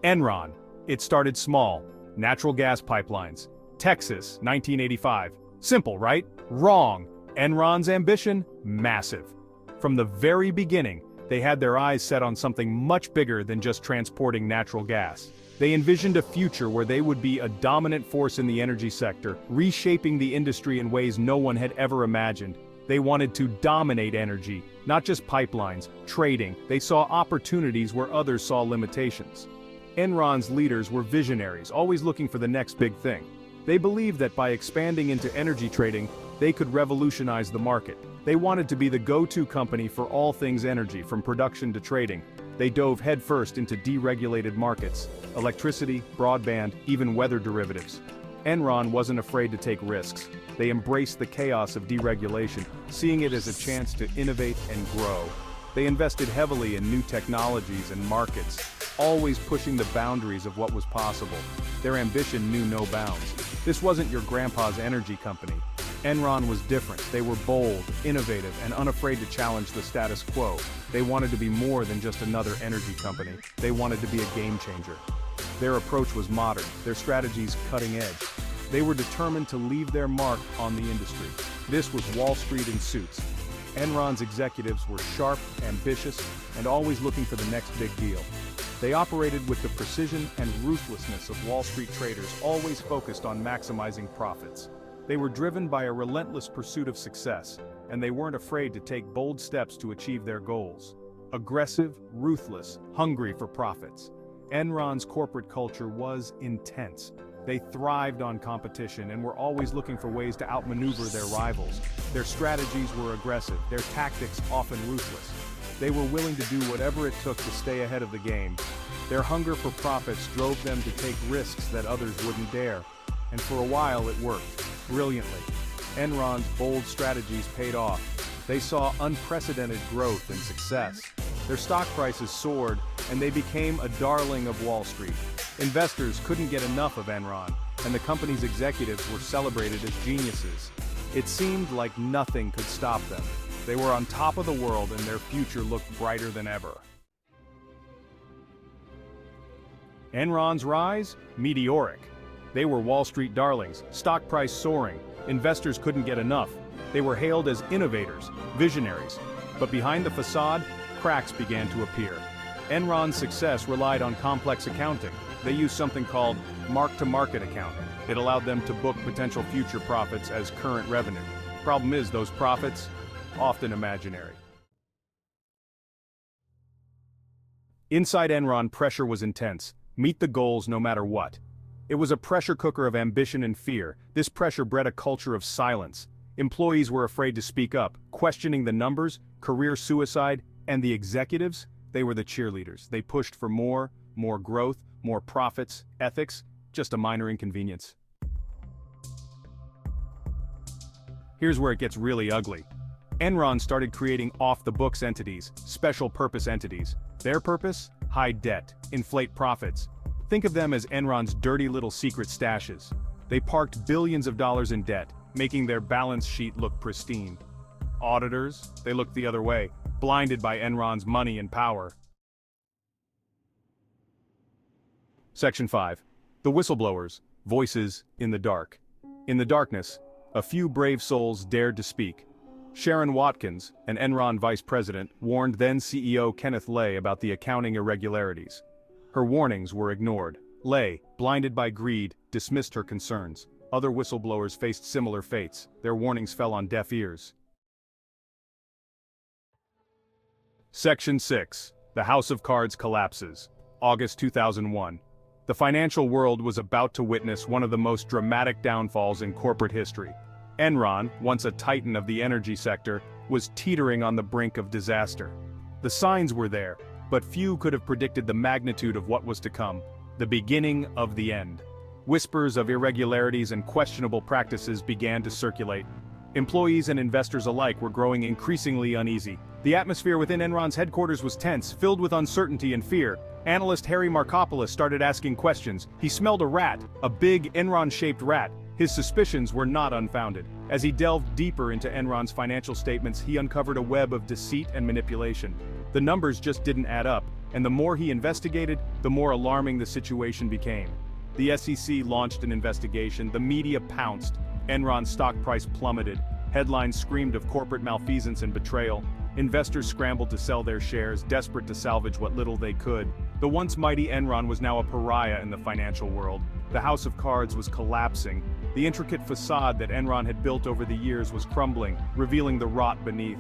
Enron. It started small. Natural gas pipelines. Texas, 1985. Simple, right? Wrong. Enron's ambition? Massive. From the very beginning, they had their eyes set on something much bigger than just transporting natural gas. They envisioned a future where they would be a dominant force in the energy sector, reshaping the industry in ways no one had ever imagined. They wanted to dominate energy, not just pipelines, trading. They saw opportunities where others saw limitations. Enron's leaders were visionaries, always looking for the next big thing. They believed that by expanding into energy trading, they could revolutionize the market. They wanted to be the go-to company for all things energy, from production to trading. They dove headfirst into deregulated markets, electricity, broadband, even weather derivatives. Enron wasn't afraid to take risks. They embraced the chaos of deregulation, seeing it as a chance to innovate and grow. They invested heavily in new technologies and markets, always pushing the boundaries of what was possible. Their ambition knew no bounds. This wasn't your grandpa's energy company. Enron was different. They were bold, innovative, and unafraid to challenge the status quo. They wanted to be more than just another energy company. They wanted to be a game changer. Their approach was modern, their strategies cutting edge. They were determined to leave their mark on the industry. This was Wall Street in suits. Enron's executives were sharp, ambitious, and always looking for the next big deal. They operated with the precision and ruthlessness of Wall Street traders, always focused on maximizing profits. They were driven by a relentless pursuit of success, and they weren't afraid to take bold steps to achieve their goals. Aggressive, ruthless, hungry for profits. Enron's corporate culture was intense. They thrived on competition and were always looking for ways to outmaneuver their rivals. Their strategies were aggressive, their tactics often ruthless. They were willing to do whatever it took to stay ahead of the game. Their hunger for profits drove them to take risks that others wouldn't dare. And for a while it worked, brilliantly. Enron's bold strategies paid off. They saw unprecedented growth and success. Their stock prices soared, and they became a darling of Wall Street. Investors couldn't get enough of Enron, and the company's executives were celebrated as geniuses. It seemed like nothing could stop them. They were on top of the world, and their future looked brighter than ever. Enron's rise? Meteoric. They were Wall Street darlings, stock price soaring. Investors couldn't get enough. They were hailed as innovators, visionaries. But behind the facade, cracks began to appear. Enron's success relied on complex accounting. They used something called mark-to-market accounting. It allowed them to book potential future profits as current revenue. Problem is, those profits, often imaginary. Inside Enron, pressure was intense. Meet the goals no matter what. It was a pressure cooker of ambition and fear. This pressure bred a culture of silence. Employees were afraid to speak up, questioning the numbers, career suicide, and the executives. They were the cheerleaders. They pushed for more growth, more profits, ethics, just a minor inconvenience. Here's where it gets really ugly. Enron started creating off-the-books entities, special purpose entities. Their purpose? Hide debt, inflate profits. Think of them as Enron's dirty little secret stashes. They parked billions of dollars in debt, making their balance sheet look pristine. Auditors? They looked the other way, blinded by Enron's money and power. Section 5. The whistleblowers, voices in the dark. In the darkness, a few brave souls dared to speak. Sharon Watkins, an Enron vice president, warned then CEO Kenneth Lay about the accounting irregularities. Her warnings were ignored. Lay, blinded by greed, dismissed her concerns. Other whistleblowers faced similar fates. Their warnings fell on deaf ears. Section 6. The House of Cards collapses. August 2001. The financial world was about to witness one of the most dramatic downfalls in corporate history. Enron, once a titan of the energy sector, was teetering on the brink of disaster. The signs were there, but few could have predicted the magnitude of what was to come, the beginning of the end. Whispers of irregularities and questionable practices began to circulate. Employees and investors alike were growing increasingly uneasy. The atmosphere within Enron's headquarters was tense, filled with uncertainty and fear. Analyst Harry Markopoulos started asking questions. He smelled a rat, a big Enron-shaped rat. His suspicions were not unfounded. As he delved deeper into Enron's financial statements, he uncovered a web of deceit and manipulation. The numbers just didn't add up, and the more he investigated, the more alarming the situation became. The SEC launched an investigation, the media pounced, Enron's stock price plummeted, headlines screamed of corporate malfeasance and betrayal, investors scrambled to sell their shares, desperate to salvage what little they could. The once mighty Enron was now a pariah in the financial world. The house of cards was collapsing. The intricate facade that Enron had built over the years was crumbling, revealing the rot beneath.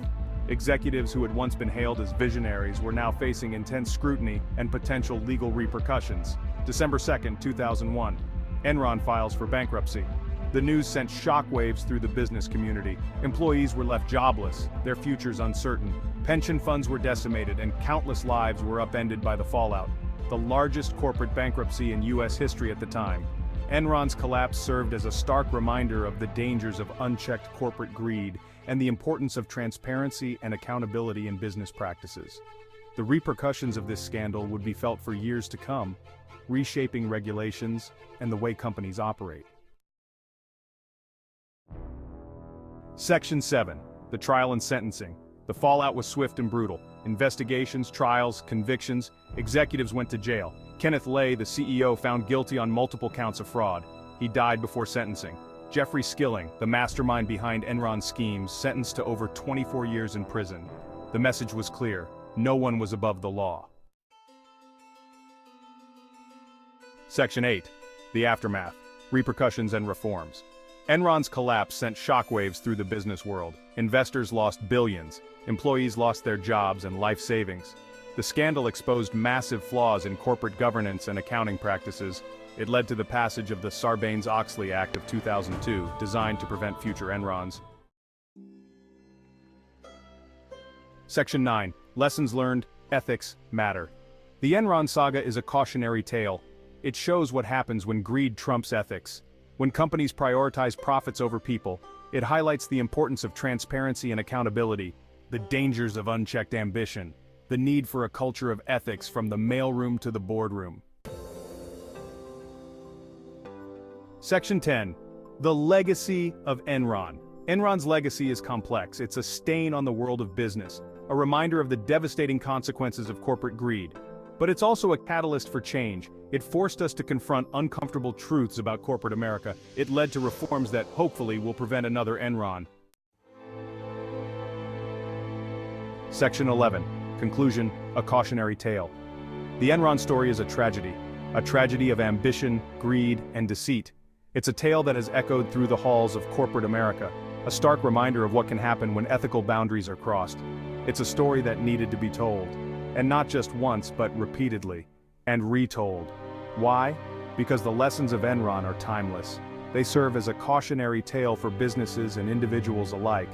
Executives who had once been hailed as visionaries were now facing intense scrutiny and potential legal repercussions. December 2, 2001. Enron files for bankruptcy. The news sent shockwaves through the business community. Employees were left jobless, their futures uncertain. Pension funds were decimated, and countless lives were upended by the fallout. The largest corporate bankruptcy in U.S. history at the time. Enron's collapse served as a stark reminder of the dangers of unchecked corporate greed and the importance of transparency and accountability in business practices. The repercussions of this scandal would be felt for years to come, reshaping regulations and the way companies operate. Section 7. The trial and sentencing. The fallout was swift and brutal. Investigations, trials, convictions, executives went to jail. Kenneth Lay, the CEO, found guilty on multiple counts of fraud. He died before sentencing. Jeffrey Skilling, the mastermind behind Enron's schemes, sentenced to over 24 years in prison. The message was clear: no one was above the law. Section 8. The aftermath. Repercussions and reforms. Enron's collapse sent shockwaves through the business world. Investors lost billions. Employees lost their jobs and life savings. The scandal exposed massive flaws in corporate governance and accounting practices. It led to the passage of the Sarbanes-Oxley Act of 2002, designed to prevent future Enrons. Section 9. Lessons learned, ethics matter. The Enron saga is a cautionary tale. It shows what happens when greed trumps ethics. When companies prioritize profits over people, it highlights the importance of transparency and accountability, the dangers of unchecked ambition, the need for a culture of ethics from the mailroom to the boardroom. Section 10. The legacy of Enron. Enron's legacy is complex. It's a stain on the world of business, a reminder of the devastating consequences of corporate greed. But it's also a catalyst for change. It forced us to confront uncomfortable truths about corporate America. It led to reforms that hopefully will prevent another Enron. Section 11. Conclusion, a cautionary tale. The Enron story is a tragedy of ambition, greed, and deceit. It's a tale that has echoed through the halls of corporate America, a stark reminder of what can happen when ethical boundaries are crossed. It's a story that needed to be told, and not just once, but repeatedly, and retold. Why? Because the lessons of Enron are timeless. They serve as a cautionary tale for businesses and individuals alike,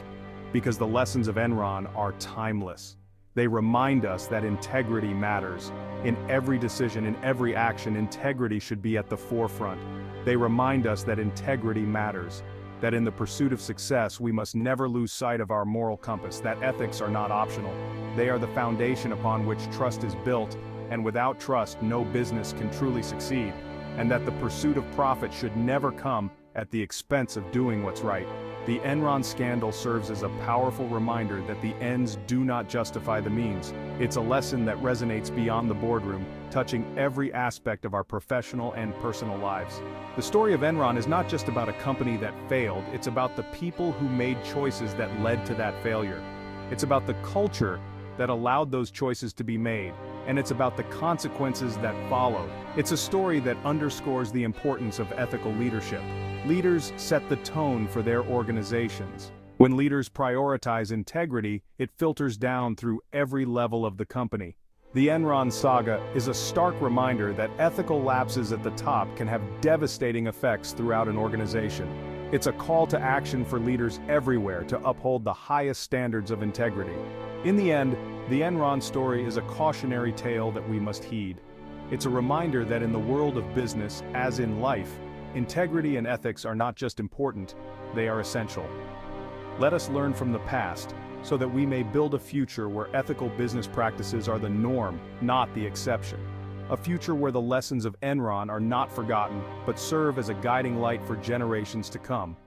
because the lessons of Enron are timeless. They remind us that integrity matters. In every decision, in every action, integrity should be at the forefront. They remind us that integrity matters, that in the pursuit of success, we must never lose sight of our moral compass, that ethics are not optional. They are the foundation upon which trust is built, and without trust, no business can truly succeed, and that the pursuit of profit should never come at the expense of doing what's right. The Enron scandal serves as a powerful reminder that the ends do not justify the means. It's a lesson that resonates beyond the boardroom, touching every aspect of our professional and personal lives. The story of Enron is not just about a company that failed, it's about the people who made choices that led to that failure. It's about the culture that allowed those choices to be made, and it's about the consequences that followed. It's a story that underscores the importance of ethical leadership. Leaders set the tone for their organizations. When leaders prioritize integrity, it filters down through every level of the company. The Enron saga is a stark reminder that ethical lapses at the top can have devastating effects throughout an organization. It's a call to action for leaders everywhere to uphold the highest standards of integrity. In the end, the Enron story is a cautionary tale that we must heed. It's a reminder that in the world of business, as in life, integrity and ethics are not just important, they are essential. Let us learn from the past, so that we may build a future where ethical business practices are the norm, not the exception. A future where the lessons of Enron are not forgotten, but serve as a guiding light for generations to come.